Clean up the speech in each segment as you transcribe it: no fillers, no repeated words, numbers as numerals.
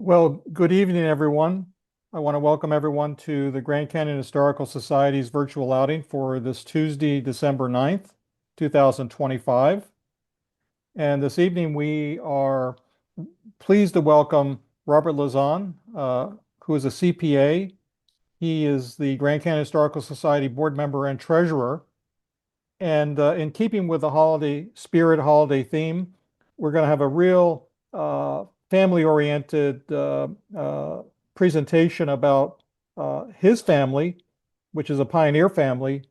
Well, good evening, everyone. I want to welcome everyone to the Grand Canyon Historical Society's virtual outing for this Tuesday, December 9th, 2025. And this evening, we are pleased to welcome Robert Lauzon, who is a CPA. He is the Grand Canyon Historical Society board member and treasurer. And in keeping with the holiday spirit, holiday theme, we're going to have a real family-oriented presentation about his family, which is a pioneer family,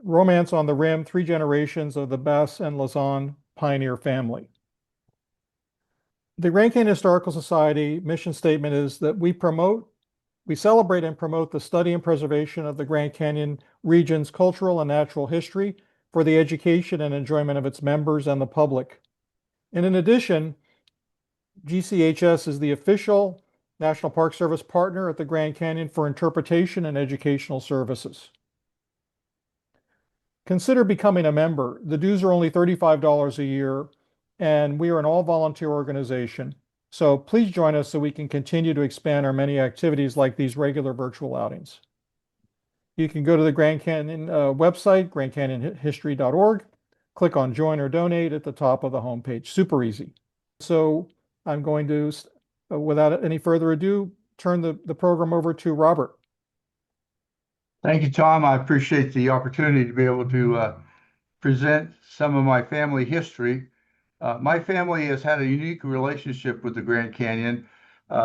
Romance on the Rim, three generations of the Bass and Lauzon pioneer family. The Grand Canyon Historical Society mission statement is that we celebrate and promote the study and preservation of the Grand Canyon region's cultural and natural history for the education and enjoyment of its members and the public. And in addition, GCHS is the official National Park Service partner at the Grand Canyon for interpretation and educational services. Consider becoming a member. The dues are only $35 a year, and we are an all-volunteer organization. So please join us so we can continue to expand our many activities like these regular virtual outings. You can go to the Grand Canyon website, grandcanyonhistory.org, click on Join or Donate at the top of the homepage. Super easy. So I'm going to, without any further ado, turn the program over to Robert. Thank you, Tom. I appreciate the opportunity to be able to present some of my family history. My family has had a unique relationship with the Grand Canyon.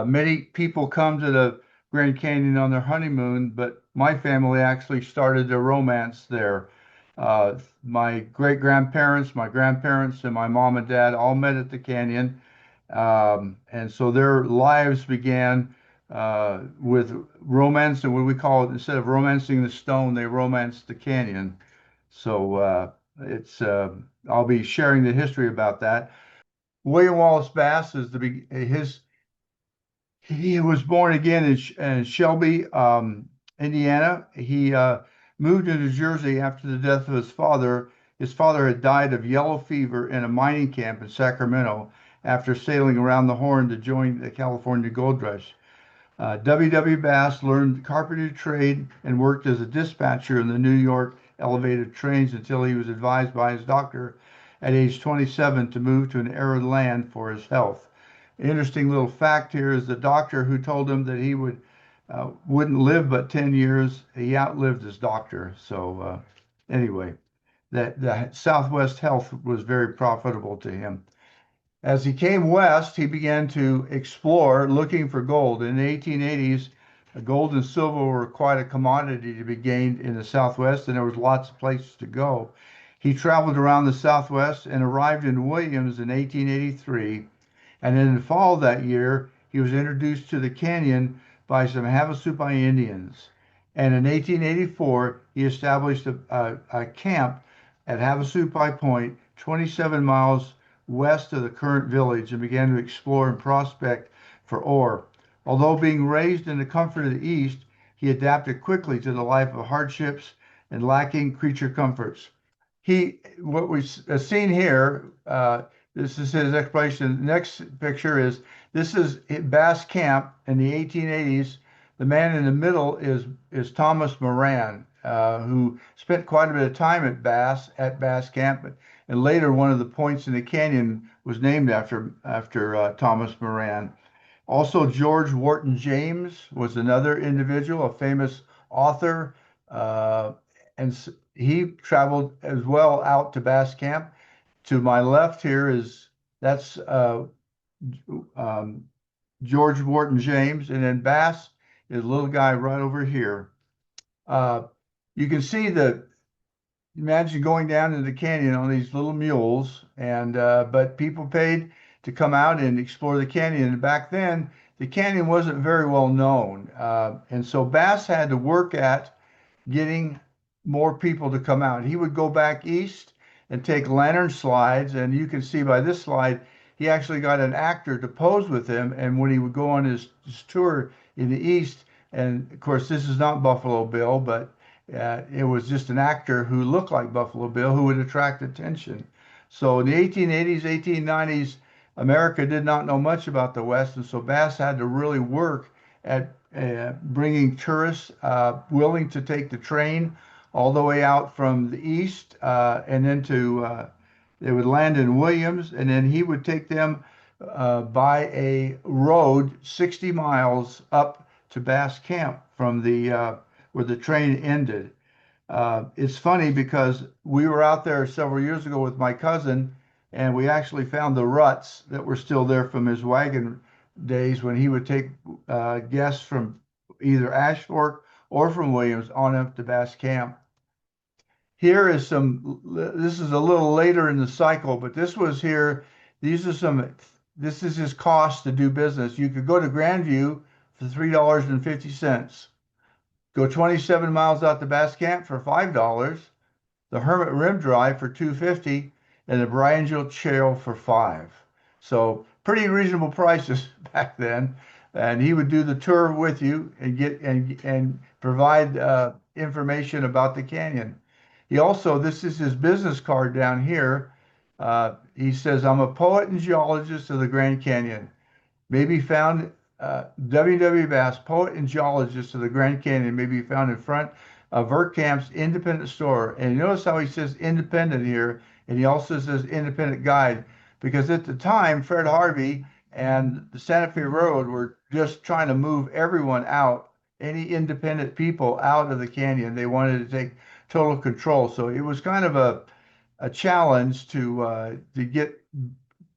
Many people come to the Grand Canyon on their honeymoon, but my family actually started their romance there. My great-grandparents, my grandparents, and my mom and dad all met at the canyon. And so their lives began with romance, and what we call it, instead of romancing the stone, they romanced the canyon. So I'll be sharing the history about that. William Wallace Bass is he was born again in Shelby, Indiana. He moved to New Jersey after the death of his father. His father had died of yellow fever in a mining camp in Sacramento after sailing around the Horn to join the California Gold Rush. W.W.I. Bass learned the carpentry trade and worked as a dispatcher in the New York elevated trains until he was advised by his doctor at age 27 to move to an arid land for his health. Interesting little fact here is the doctor who told him that he wouldn't live but 10 years, he outlived his doctor. So anyway, the Southwest health was very profitable to him. As he came west, he began to explore looking for gold. In the 1880s, gold and silver were quite a commodity to be gained in the Southwest, and there was lots of places to go. He traveled around the Southwest and arrived in Williams in 1883. And in the fall of that year, he was introduced to the canyon by some Havasupai Indians. And in 1884, he established a camp at Havasupai Point, 27 miles west of the current village, and began to explore and prospect for ore. Although being raised in the comfort of the East, he adapted quickly to the life of hardships and lacking creature comforts. What we've seen here, this is his exploration. The next picture this is Bass Camp in the 1880s. The man in the middle is Thomas Moran, who spent quite a bit of time at Bass Camp, and later one of the points in the canyon was named after Thomas Moran. Also, George Wharton James was another individual, a famous author, and he traveled as well out to Bass Camp. To my left here that's George Wharton James, and then Bass is a little guy right over here. You can see imagine going down into the canyon on these little mules, and but people paid to come out and explore the canyon. And back then, the canyon wasn't very well known, and so Bass had to work at getting more people to come out. He would go back east and take lantern slides, and you can see by this slide, he actually got an actor to pose with him, and when he would go on his tour in the east, and of course this is not Buffalo Bill, but it was just an actor who looked like Buffalo Bill who would attract attention. So in the 1880s, 1890s, America did not know much about the West, and so Bass had to really work at bringing tourists willing to take the train all the way out from the east, and then they would land in Williams, and then he would take them by a road 60 miles up to Bass Camp from the where the train ended. It's funny because we were out there several years ago with my cousin, and we actually found the ruts that were still there from his wagon days when he would take guests from either Ash Fork or from Williams on up to Bass Camp. Here is this is a little later in the cycle, but this was here. This is his cost to do business. You could go to Grandview for $3.50. Go 27 miles out to Bass Camp for $5, the Hermit Rim Drive for $2.50, and the Bryanville Trail for $5. So pretty reasonable prices back then. And he would do the tour with you and and provide information about the canyon. He also, this is his business card down here. He says, "I'm a poet and geologist of the Grand Canyon. May be found WWII Bass, poet and geologist of the Grand Canyon, may be found in front of Verkamp's independent store." And notice how he says independent here, and he also says independent guide, because at the time, Fred Harvey and the Santa Fe Railroad were just trying to move everyone out, any independent people out of the canyon. They wanted to take total control. So it was kind of a challenge to get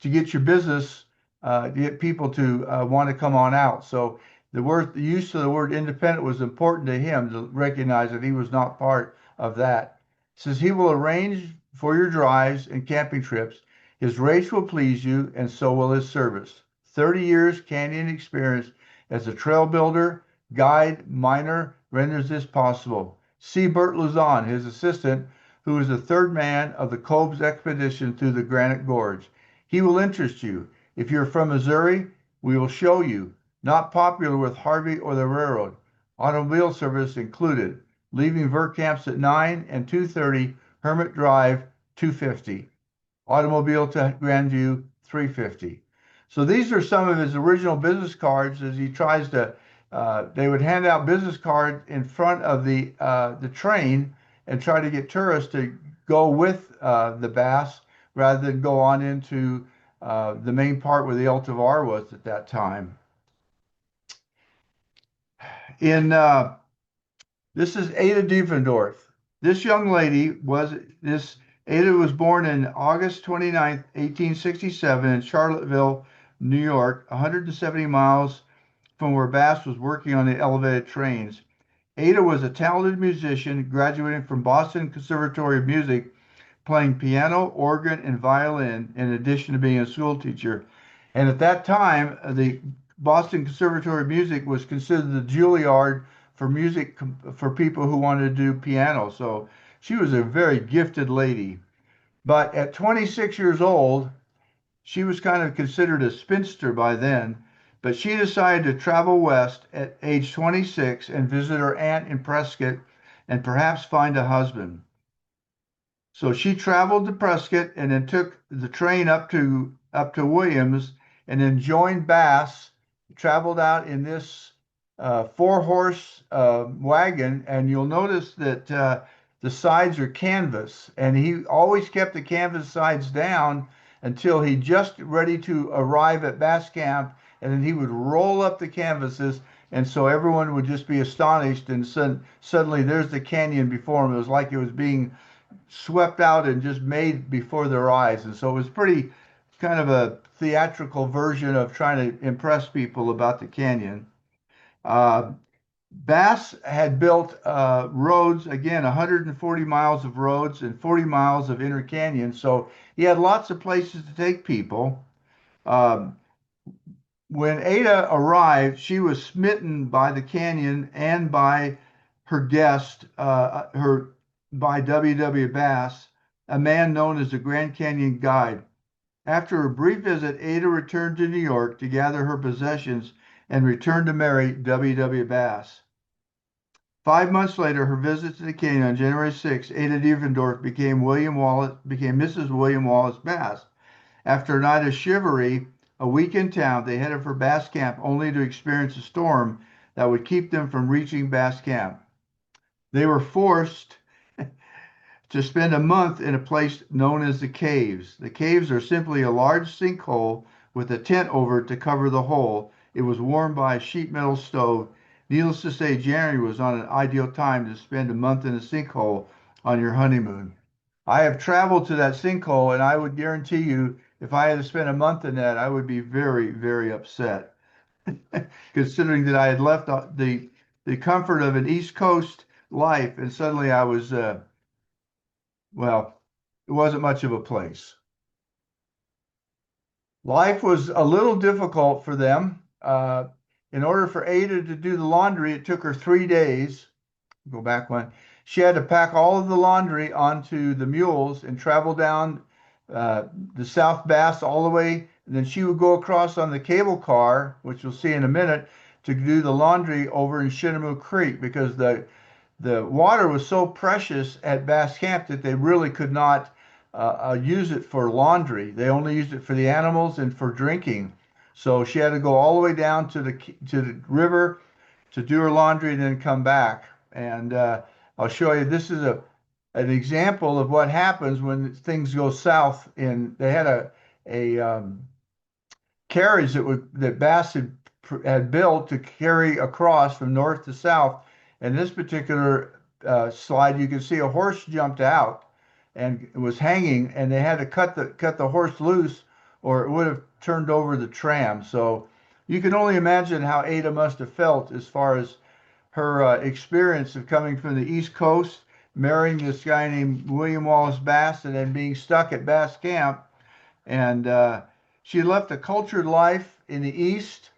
your business, to get people to want to come on out. So the use of the word independent was important to him to recognize that he was not part of that. It says he will arrange for your drives and camping trips. His rates will please you, and so will his service. 30 years canyon experience as a trail builder, guide, miner renders this possible. See Bert Lauzon, his assistant, who is the third man of the Kolb's expedition through the Granite Gorge. He will interest you. If you're from Missouri, we will show you. Not popular with Harvey or the railroad. Automobile service included. Leaving Verkamps at 9 and 2:30, Hermit Drive, $2.50. Automobile to Grandview, $3.50. So these are some of his original business cards as he tries to, they would hand out business cards in front of the train and try to get tourists to go with the Bass rather than go on into the main part where the Eltavar was at that time. This is Ada Diefendorf. This young lady Ada was born in August 29th, 1867 in Charlottesville, New York, 170 miles from where Bass was working on the elevated trains. Ada was a talented musician, graduating from Boston Conservatory of Music, playing piano, organ, and violin, in addition to being a school teacher. And at that time, the Boston Conservatory of Music was considered the Juilliard for music for people who wanted to do piano. So she was a very gifted lady. But at 26 years old, she was kind of considered a spinster by then. But she decided to travel west at age 26 and visit her aunt in Prescott and perhaps find a husband. So she traveled to Prescott and then took the train up to Williams and then joined Bass, traveled out in this 4-horse wagon. And you'll notice that the sides are canvas, and he always kept the canvas sides down until he just ready to arrive at Bass Camp, and then he would roll up the canvases, and so everyone would just be astonished, and suddenly there's the canyon before him. It was like it was being swept out and just made before their eyes. And so it was pretty kind of a theatrical version of trying to impress people about the canyon. Bass had built roads, again, 140 miles of roads and 40 miles of inner canyon. So he had lots of places to take people. When Ada arrived, she was smitten by the canyon and by her guest, by WWII Bass, a man known as the Grand Canyon Guide. After a brief visit, Ada returned to New York to gather her possessions and returned to marry WWII Bass. 5 months later, her visit to the canyon on January 6, Ada Diefendorf became Mrs. William Wallace Bass. After a night of chivalry, a week in town, they headed for Bass Camp only to experience a storm that would keep them from reaching Bass Camp. They were forced to spend a month in a place known as the caves. The caves are simply a large sinkhole with a tent over it to cover the hole. It was warmed by a sheet metal stove. Needless to say, January was not an ideal time to spend a month in a sinkhole on your honeymoon. I have traveled to that sinkhole, and I would guarantee you, if I had to spend a month in that, I would be very, very upset, considering that I had left the comfort of an East Coast life, and suddenly I was, well, it wasn't much of a place. Life was a little difficult for them. In order for Ada to do the laundry, it took her 3 days. Go back one. She had to pack all of the laundry onto the mules and travel down the South Bass all the way. And then she would go across on the cable car, which we'll see in a minute, to do the laundry over in Shinnemoo Creek because the water was so precious at Bass Camp that they really could not use it for laundry. They only used it for the animals and for drinking. So she had to go all the way down to the river to do her laundry and then come back. And I'll show you, this is an example of what happens when things go south. They had a carriage that Bass had built to carry across from north to south. In this particular slide, you can see a horse jumped out and was hanging, and they had to cut the horse loose, or it would have turned over the tram. So you can only imagine how Ada must have felt as far as her experience of coming from the East Coast, marrying this guy named William Wallace Bass, and then being stuck at Bass Camp. And she left a cultured life in the East,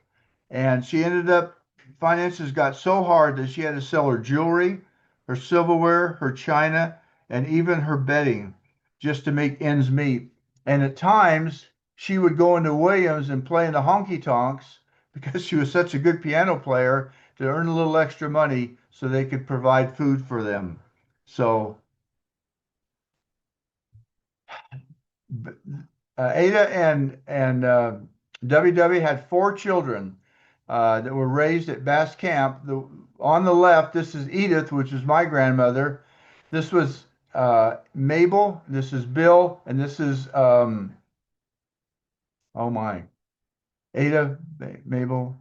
and she ended up, finances got so hard that she had to sell her jewelry, her silverware, her china, and even her bedding just to make ends meet. And at times, she would go into Williams and play in the honky tonks because she was such a good piano player to earn a little extra money so they could provide food for them. So Ada and WW had 4 children that were raised at Bass Camp. On the left, this is Edith, which is my grandmother. This was Mabel, this is Bill, and this is, oh my, Ada, Mabel.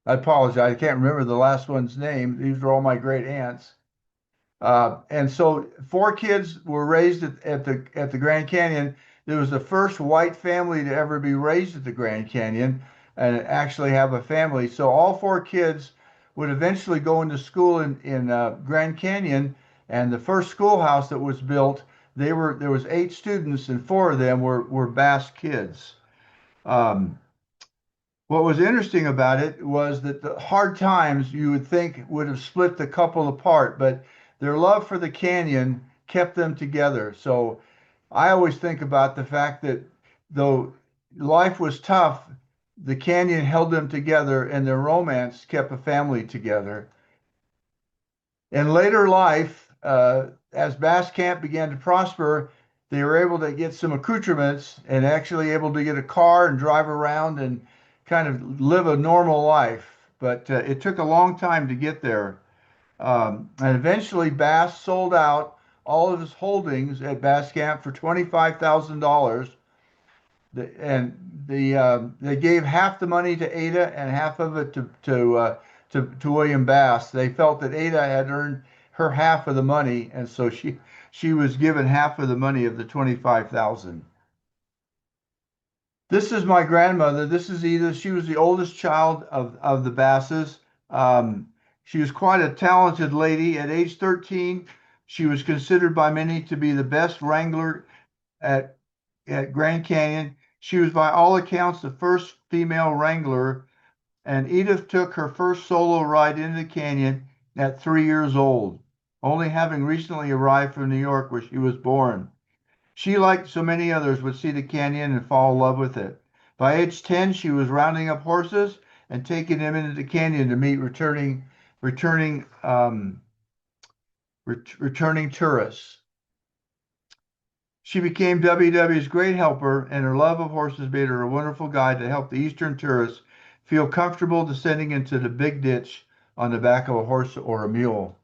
I apologize, I can't remember the last one's name. These are all my great aunts. And so 4 kids were raised at the Grand Canyon. It was the first white family to ever be raised at the Grand Canyon and actually have a family. So all 4 kids would eventually go into school in Grand Canyon. And the first schoolhouse that was built, there was 8 students, and 4 of them were Bass kids. What was interesting about it was that the hard times you would think would have split the couple apart, but their love for the canyon kept them together. So I always think about the fact that though life was tough, the canyon held them together, and their romance kept a family together. In later life, as Bass Camp began to prosper, they were able to get some accoutrements and actually able to get a car and drive around and kind of live a normal life. But it took a long time to get there. And eventually Bass sold out all of his holdings at Bass Camp for $25,000. And they gave half the money to Ada and half of it to William Bass. They felt that Ada had earned her half of the money, and so she was given half of the money of the $25,000. This is my grandmother. This is Edith. She was the oldest child of the Basses. She was quite a talented lady. At age 13, she was considered by many to be the best wrangler at Grand Canyon. She was by all accounts the first female wrangler, and Edith took her first solo ride into the canyon at 3 years old, only having recently arrived from New York where she was born. She, like so many others, would see the canyon and fall in love with it. By age 10, she was rounding up horses and taking them into the canyon to meet returning tourists. She became WW's great helper, and her love of horses made her a wonderful guide to help the Eastern tourists feel comfortable descending into the big ditch on the back of a horse or a mule.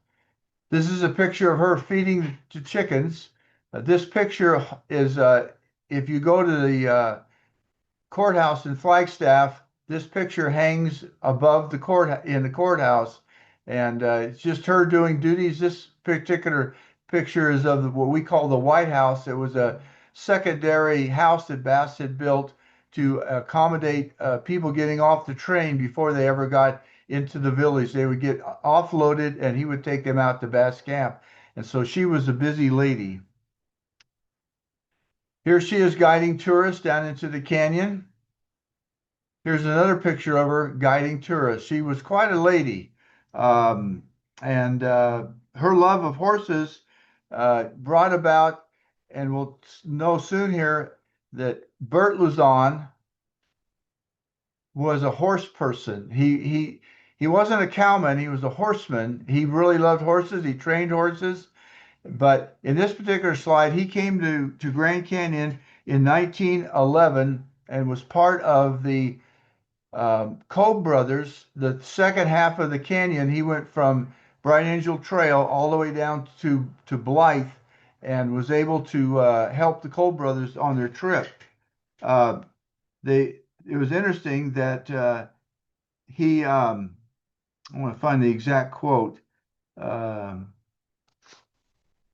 This is a picture of her feeding the chickens. This picture is, if you go to the courthouse in Flagstaff, this picture hangs above the courthouse, and it's just her doing duties. This particular picture is of what we call the White House. It was a secondary house that Bass had built to accommodate people getting off the train before they ever got into the village. They would get offloaded, and he would take them out to Bass Camp. And so she was a busy lady. Here she is guiding tourists down into the canyon. Here's another picture of her guiding tourists. She was quite a lady. And her love of horses brought about, and we'll know soon here, that Bert Lauzon was a horse person. He wasn't a cowman, he was a horseman. He really loved horses, he trained horses. But in this particular slide, he came to Grand Canyon in 1911 and was part of the Kolb brothers. The second half of the canyon, he went from Bright Angel Trail all the way down to Blythe and was able to help the Kolb brothers on their trip. It was interesting that I want to find the exact quote.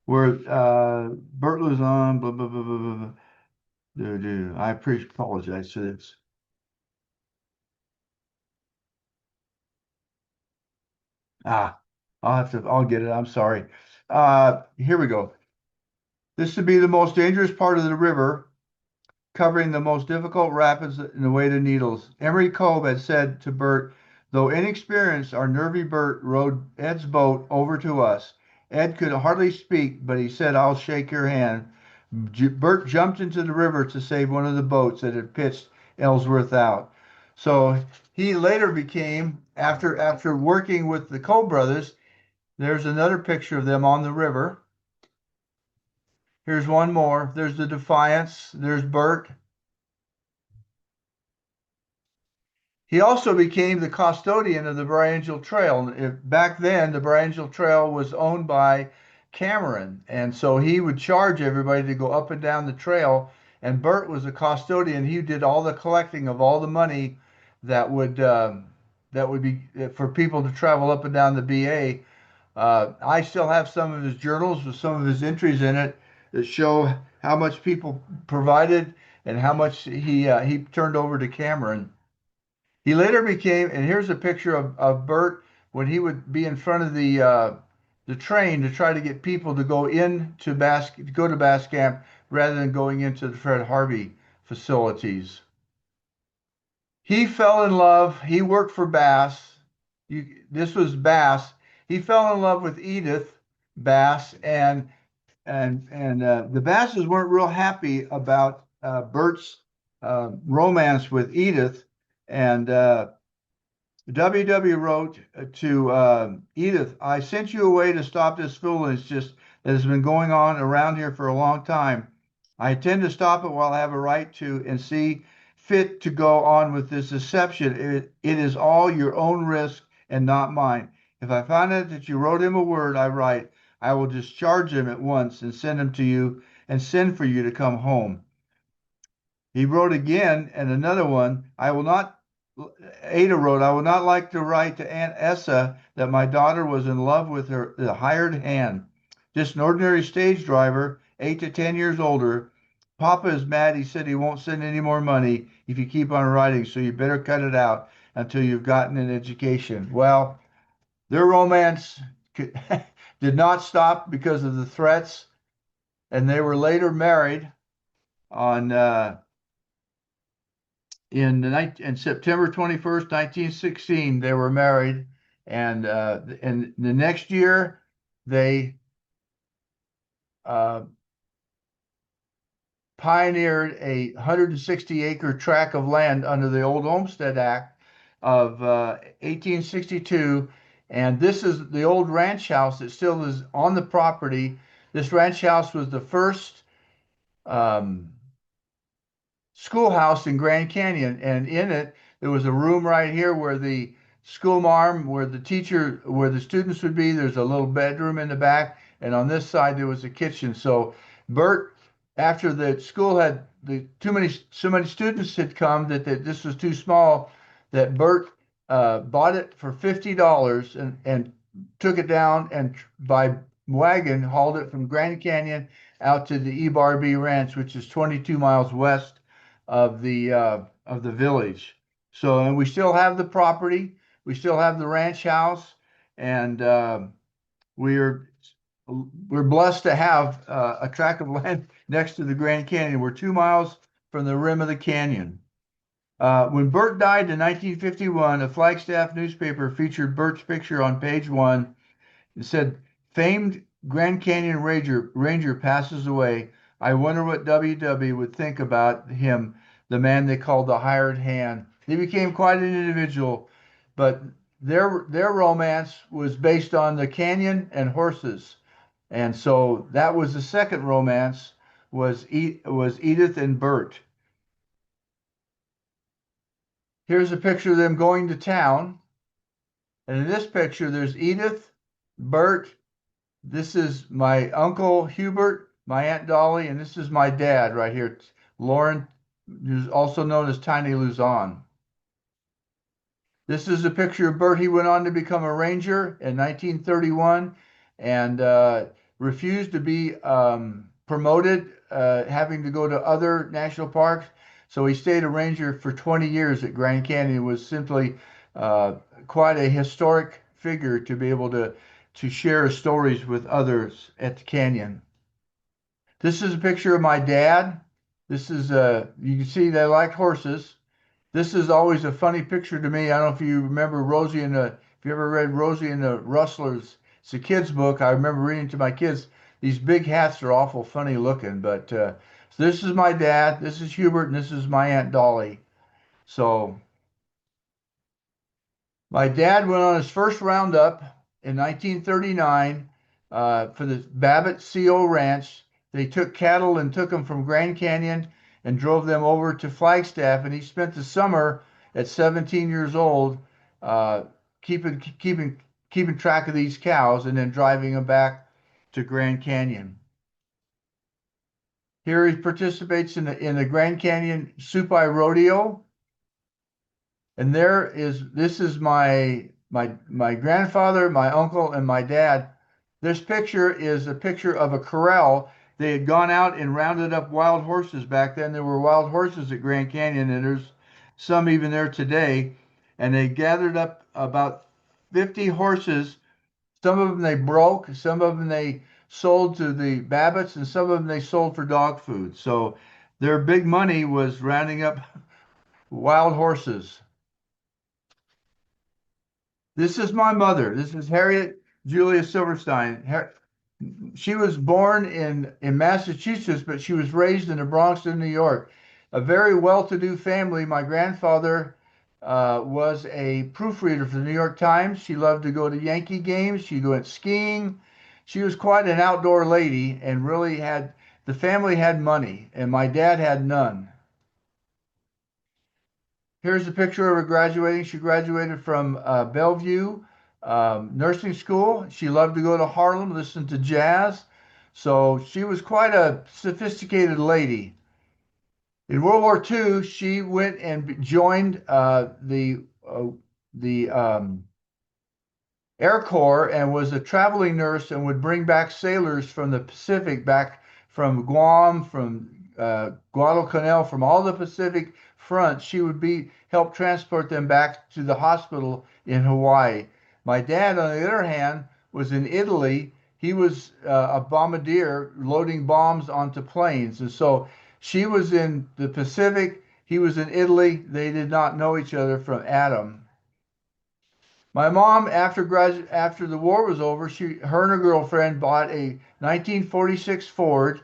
Where Bert Lauzon, blah, blah, blah, blah, blah, blah. I apologize for this. I'll get it. I'm sorry. Here we go. This would be the most dangerous part of the river, covering the most difficult rapids in the way to Needles. Emery Kolb had said to Bert, though inexperienced, our nervy Bert rowed Ed's boat over to us. Ed could hardly speak, but he said, I'll shake your hand. Bert jumped into the river to save one of the boats that had pitched Ellsworth out. So he later became, after working with the Kolb brothers, there's another picture of them on the river. Here's one more. There's the Defiance. There's Bert. He also became the custodian of the Bright Angel Trail. Back then, the Bright Angel Trail was owned by Cameron, and so he would charge everybody to go up and down the trail. And Bert was a custodian. He did all the collecting of all the money that would be for people to travel up and down the BA. I still have some of his journals with some of his entries in it that show how much people provided and how much he turned over to Cameron. He later became, and here's a picture of Bert when he would be in front of the train to try to get people to go to Bass Camp rather than going into the Fred Harvey facilities. He fell in love. He worked for Bass. This was Bass. He fell in love with Edith Bass, and the Basses weren't real happy about Bert's romance with Edith. And WW wrote to Edith, I sent you away to stop this foolishness that has been going on around here for a long time. I intend to stop it while I have a right to and see fit to go on with this deception. It is all your own risk and not mine. If I find out that you wrote him a word I write, I will discharge him at once and send him to you and send for you to come home. He wrote again, and another one, Ada wrote, I would not like to write to Aunt Essa that my daughter was in love with the hired hand. Just an ordinary stage driver, 8 to 10 years older. Papa is mad. He said he won't send any more money if you keep on writing, so you better cut it out until you've gotten an education. Well, their romance did not stop because of the threats, and they were later married on in September 21st, 1916, they were married, and the next year they pioneered a 160-acre tract of land under the old Homestead Act of 1862, and this is the old ranch house that still is on the property. This ranch house was the first um, schoolhouse in Grand Canyon, and in it there was a room right here where the school marm, where the teacher, where the students would be. There's a little bedroom in the back, and on this side there was a kitchen. So Bert, after the school had so many students had come that this was too small, that Bert bought it for $50 and took it down and by wagon hauled it from Grand Canyon out to the Ebarby Ranch, which is 22 miles west of the village. So, and we still have the property, we still have the ranch house, and we're we're blessed to have a tract of land next to the Grand Canyon. We're 2 miles from the rim of the canyon. When Bert died in 1951, a Flagstaff newspaper featured Bert's picture on page one. It said, "Famed Grand Canyon Ranger passes away. I wonder what WW would think about him, the man they called the hired hand." He became quite an individual, but their romance was based on the canyon and horses. And so that was the second romance, was Edith and Bert. Here's a picture of them going to town. And in this picture, there's Edith, Bert. This is my uncle Hubert, my Aunt Dolly, and this is my dad right here, Loren, who's also known as Tiny Lauzon. This is a picture of Bert. He went on to become a ranger in 1931 and refused to be promoted, having to go to other national parks. So he stayed a ranger for 20 years at Grand Canyon. It was simply quite a historic figure to be able to share stories with others at the canyon. This is a picture of my dad. This is you can see they liked horses. This is always a funny picture to me. I don't know if you remember Rosie and if you ever read Rosie and the Rustlers. It's a kid's book. I remember reading to my kids. These big hats are awful funny looking, but so this is my dad, this is Hubert, and this is my Aunt Dolly. So my dad went on his first roundup in 1939 for the Babbitt CO Ranch. They took cattle and took them from Grand Canyon and drove them over to Flagstaff, and he spent the summer at 17 years old keeping track of these cows and then driving them back to Grand Canyon. Here he participates in the Grand Canyon Supai Rodeo. And this is my grandfather, my uncle, and my dad. This picture is a picture of a corral. They had gone out and rounded up wild horses back then. There were wild horses at Grand Canyon, and there's some even there today. And they gathered up about 50 horses. Some of them they broke, some of them they sold to the Babbitts, and some of them they sold for dog food. So their big money was rounding up wild horses. This is my mother. This is Harriet Julia Silverstein. She was born in Massachusetts, but she was raised in the Bronx in New York. A very well-to-do family. My grandfather was a proofreader for the New York Times. She loved to go to Yankee games. She went skiing. She was quite an outdoor lady and really the family had money, and my dad had none. Here's a picture of her graduating. She graduated from Bellevue nursing school. She loved to go to Harlem, listen to jazz. So she was quite a sophisticated lady. In World War II, she went and joined the Air Corps and was a traveling nurse and would bring back sailors from the Pacific, back from Guam, from Guadalcanal, from all the Pacific fronts. She would help transport them back to the hospital in Hawaii. My dad, on the other hand, was in Italy. He was a bombardier loading bombs onto planes. And so she was in the Pacific, he was in Italy. They did not know each other from Adam. My mom, after the war was over, her and her girlfriend bought a 1946 Ford,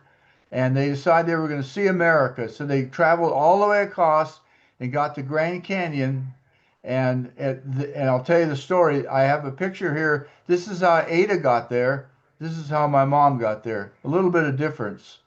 and they decided they were going to see America. So they traveled all the way across and got to Grand Canyon. And I'll tell you the story. I have a picture here. This is how Ada got there. This is how my mom got there. A little bit of difference.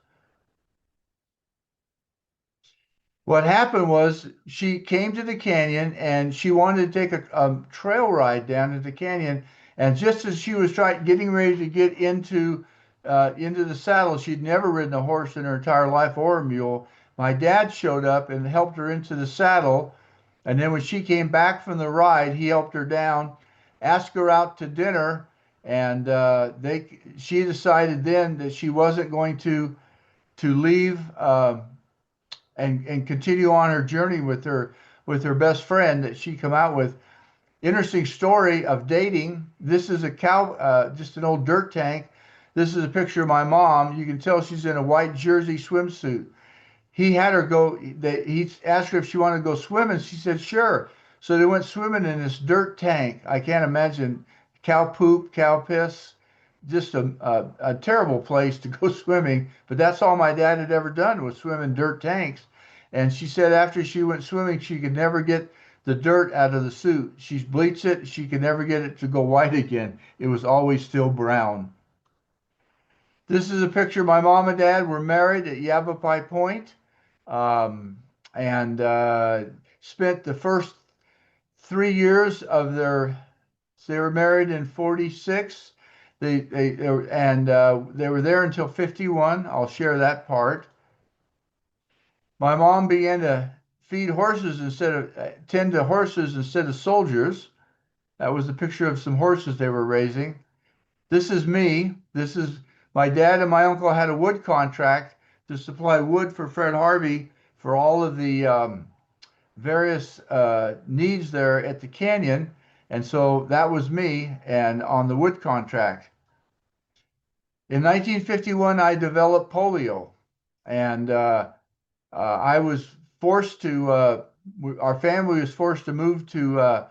What happened was she came to the canyon and she wanted to take a trail ride down to the canyon. And just as she was getting ready to get into the saddle, she'd never ridden a horse in her entire life or a mule. My dad showed up and helped her into the saddle. And then when she came back from the ride, he helped her down, asked her out to dinner, and she decided then that she wasn't going to leave. And continue on her journey with her best friend that she come out with. Interesting story of dating. This is just an old dirt tank. This is a picture of my mom. You can tell she's in a white jersey swimsuit. He had her go. He asked her if she wanted to go swimming. She said sure. So they went swimming in this dirt tank. I can't imagine cow poop, cow piss. Just a terrible place to go swimming. But that's all my dad had ever done was swim in dirt tanks. And she said after she went swimming, she could never get the dirt out of the suit. She bleached it. She could never get it to go white again. It was always still brown. This is a picture my mom and dad were married at Yavapai Point, and spent the first 3 years of they were married in 46. They were there until 51. I'll share that part. My mom began to tend to horses instead of soldiers. That was a picture of some horses they were raising. This is me. This is my dad and my uncle had a wood contract to supply wood for Fred Harvey for all of the various needs there at the canyon. And so that was me and on the wood contract. In 1951, I developed polio, and I was forced to, our family was forced to move to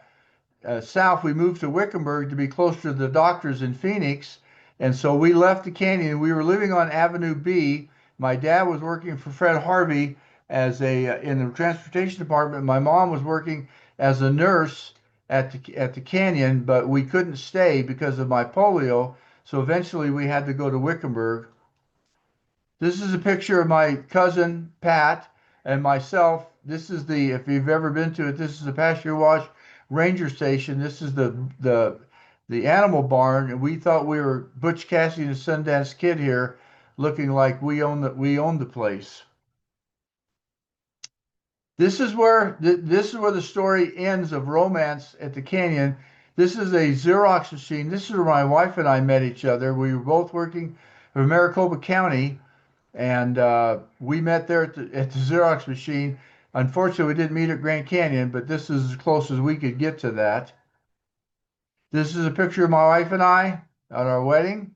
south. We moved to Wickenburg to be closer to the doctors in Phoenix. And so we left the canyon. We were living on Avenue B. My dad was working for Fred Harvey in the transportation department. My mom was working as a nurse at the canyon, but we couldn't stay because of my polio. So eventually we had to go to Wickenburg. This is a picture of my cousin Pat and myself. This is if you've ever been to it, this is the Pasture Wash Ranger Station. This is the animal barn, and we thought we were Butch Cassidy and the Sundance Kid here, looking like we own the place. This is where the story ends of romance at the canyon. This is a Xerox machine. This is where my wife and I met each other. We were both working for Maricopa County, and we met there at the Xerox machine. Unfortunately, we didn't meet at Grand Canyon, but this is as close as we could get to that. This is a picture of my wife and I at our wedding.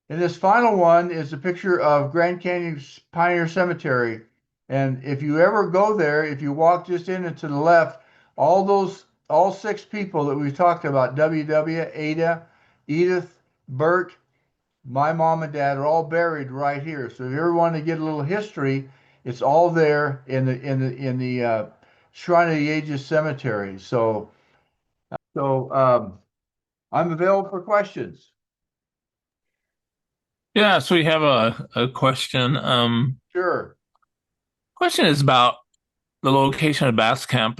And this final one is a picture of Grand Canyon Pioneer Cemetery. And if you ever go there, if you walk just in and to the left, all 6 people that we talked about, WW, Ada, Edith, Bert, my mom and dad are all buried right here. So if you ever want to get a little history, it's all there in the Shrine of the Ages Cemetery. So I'm available for questions. Yeah, so we have a question. Sure. Question is about the location of Bass Camp.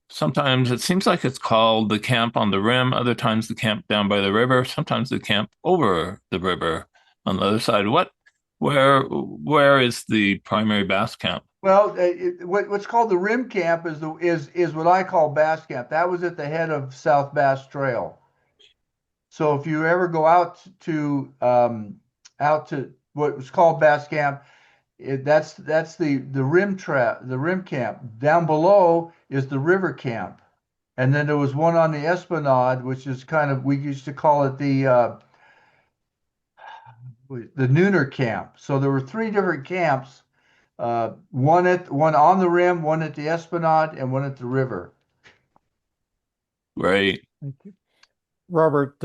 Sometimes it seems like it's called the camp on the rim, other times the camp down by the river, sometimes the camp over the river on the other side. Where is the primary Bass Camp? Well, what's called the Rim Camp is what I call Bass Camp. That was at the head of South Bass Trail. So if you ever go out to what was called Bass Camp, that's the rim camp. Down below is the river camp, and then there was one on the Esplanade, which is we used to call it the Nooner camp. So there were 3 different camps, one on the rim, one at the Esplanade, and one at the river. Right. Thank you. Robert,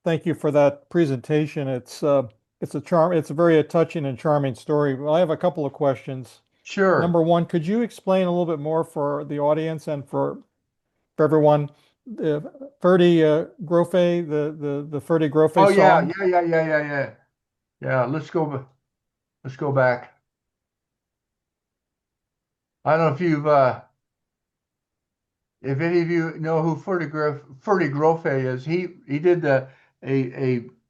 thank you for that presentation. It's a very touching and charming story. Well, I have a couple of questions. Sure. Number one, could you explain a little bit more for the audience and for everyone, the Ferdy Grofe, the Ferdy Grofe Oh yeah, song? yeah. Let's go back. I don't know if any of you know who Ferdy Grofe is. He did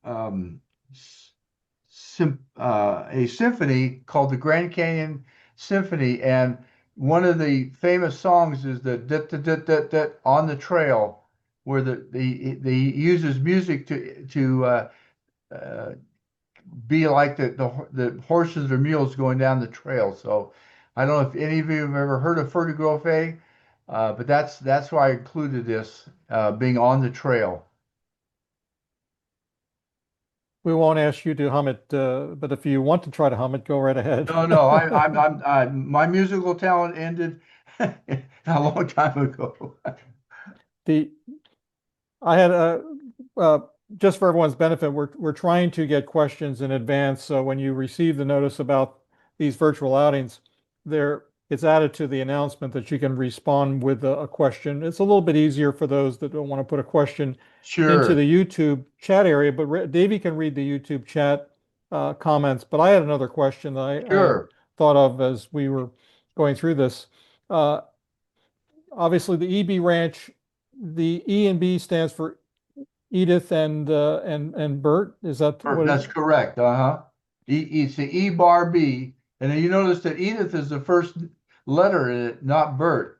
um, a symphony called the Grand Canyon Symphony, and one of the famous songs is the dit, dit, dit, dit, dit, on the trail, where the he uses music to uh, be like the horses or mules going down the trail. So I don't know if any of you have ever heard of Ferde Grofe, but that's why I included this being on the trail. We won't ask you to hum it, but if you want to try to hum it, go right ahead. No, my musical talent ended a long time ago. The I had uh, just for everyone's benefit, we're trying to get questions in advance. So when you receive the notice about these virtual outings, it's added to the announcement that you can respond with a question. It's a little bit easier for those that don't want to put a question into Sure, the YouTube chat area, but Davey can read the YouTube chat comments. But I had another question that I had sure. thought of as we were going through this. Uh, Obviously, the EB Ranch, the E and B stands for Edith and Bert. Is that what That's it? correct. Uh-huh. It's the E bar B. And then you notice that Edith is the first letter in it, not Bert.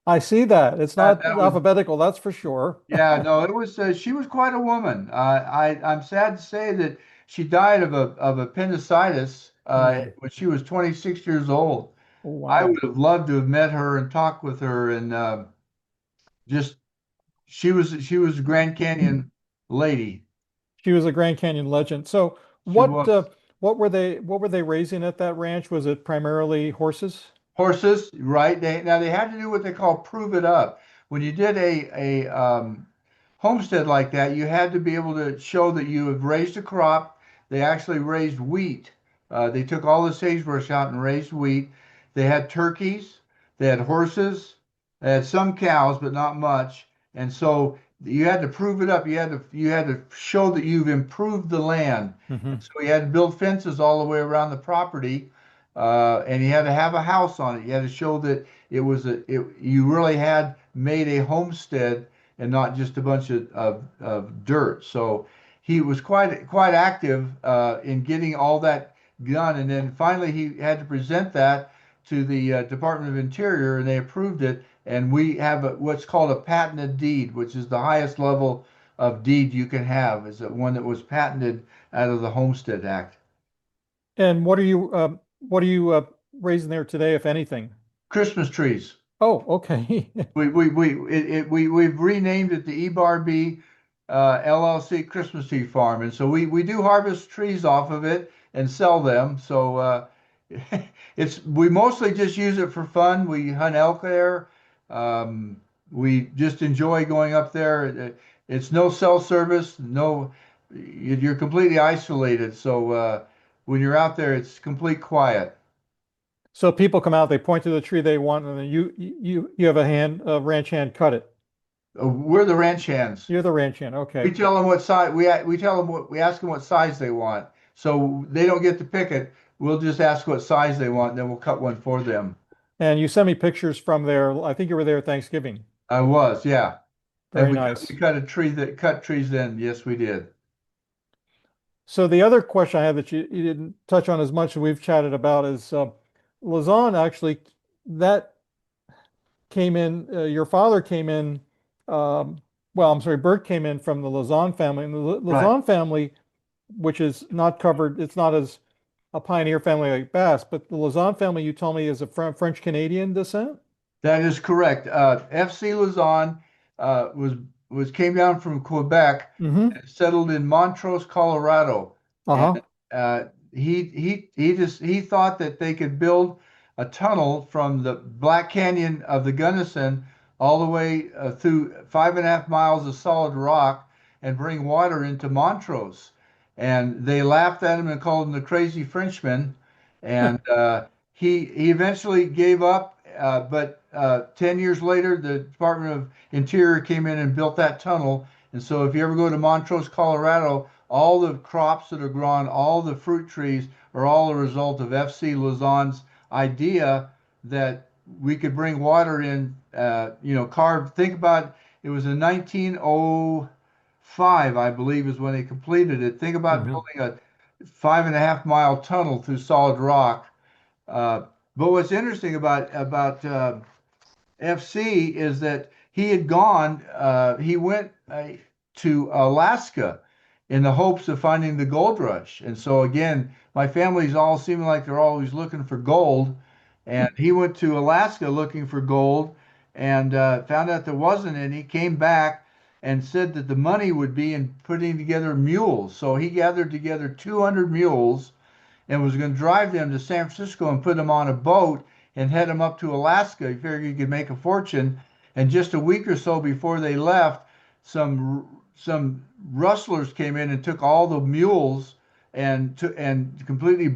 I see that. It's not That was, alphabetical, that's for sure. yeah, no, it was, she was quite a woman. I'm sad to say that she died of appendicitis Hmm. when she was 26 years old. Oh, I wow. would have loved to have met her and talked with her and just she was a Grand Canyon lady. She was a Grand Canyon legend. So She was. what were they raising at that ranch? Was it primarily horses? Horses, right? They had to do what they call prove it up. When you did a homestead like that, you had to be able to show that you have raised a crop. They actually raised wheat. They took all the sagebrush out and raised wheat. They had turkeys. They had horses. They had some cows, but not much. And so you had to prove it up. You had to show that you've improved the land. And Hmm. so you had to build fences all the way around the property, and you had to have a house on it. You had to show that you really had made a homestead and not just a bunch of dirt. So he was quite active in getting all that done, and then finally he had to present that to the Department of Interior, and they approved it. And we have what's called a patented deed, which is the highest level of deed you can have, is one that was patented out of the Homestead Act. And what are you raising there today, if anything? Christmas trees. Oh, okay. We've renamed it the EBARB LLC Christmas Tree Farm, and so we do harvest trees off of it and sell them. So we mostly just use it for fun. We hunt elk there. We just enjoy going up there. It's no cell service. No, you're completely isolated. So when you're out there, it's complete quiet. So people come out, they point to the tree they want, and then you have a ranch hand cut it. We're the ranch hands. You're the ranch hand. We Okay. tell them what size we tell them we ask them what size they want. So they don't get to pick it. We'll just ask what size they want, and then we'll cut one for them. And you sent me pictures from there. I think you were there Thanksgiving. I was, yeah. And Very we nice. cut a tree that cut trees then. Yes, we did. So the other question I had that you didn't touch on as much as we've chatted about is Lauzon actually that came in, your father came in, um, well, I'm sorry, Bert came in from the Lauzon family. And the Right. Lauzon family, which is not covered, it's not as a pioneer family like Bass, but the Lauzon family, you told me, is a French Canadian descent? That is correct. FC Lauzon was came down from Quebec Mm-hmm. and settled in Montrose, Colorado. And Uh-huh. uh, he thought that they could build a tunnel from the Black Canyon of the Gunnison all the way through 5.5 miles of solid rock and bring water into Montrose. And they laughed at him and called him the crazy Frenchman. And he eventually gave up, but 10 years later, the Department of Interior came in and built that tunnel. And so if you ever go to Montrose, Colorado, all the crops that are grown, all the fruit trees are all a result of FC Lauzon's idea that we could bring water in, carved. Think about it was in 1905, I believe, is when they completed it. Think about building a 5.5 mile tunnel through solid rock. But what's interesting about FC is that he went to Alaska in the hopes of finding the gold rush. And so again, my family's all seeming like they're always looking for gold. And he went to Alaska looking for gold and found out there wasn't any, came back and said that the money would be in putting together mules. So he gathered together 200 mules and was going to drive them to San Francisco and put them on a boat and head them up to Alaska. He figured he could make a fortune. And just a week or so before they left, some rustlers came in and took all the mules and completely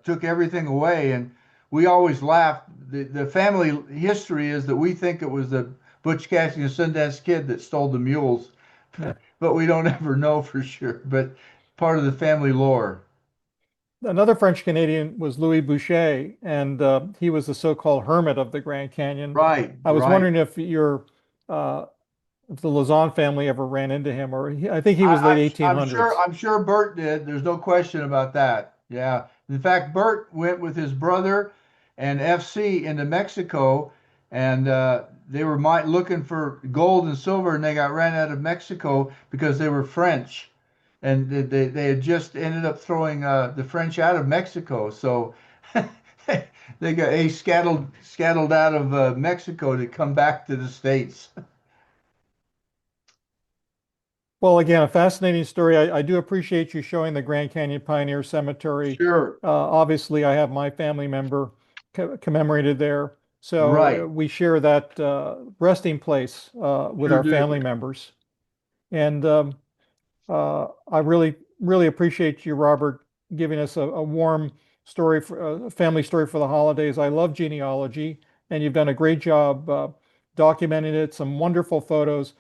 took everything away. And we always laugh. The family history is that we think it was the Butch Cassidy and Sundance Kid that stole the mules, but we don't ever know for sure. But part of the family lore. Another French Canadian was Louis Boucher, and he was the so-called hermit of the Grand Canyon. Right. I was right. wondering if if the Lauzon family ever ran into him, or I think he was late 1800s. I'm sure Bert did. There's no question about that. Yeah. In fact, Bert went with his brother and FC into Mexico, and they were looking for gold and silver, and they got ran out of Mexico because they were French, and they had just ended up throwing the French out of Mexico. So they got scattled out of Mexico to come back to the States. Well, again, a fascinating story. I do appreciate you showing the Grand Canyon Pioneer Cemetery. Sure. Obviously, I have my family member commemorated there. So Right. we share that resting place with Sure our do. family members. And I really, really appreciate you, Robert, giving us a warm story, for a family story for the holidays. I love genealogy, and you've done a great job documenting it, some wonderful photos.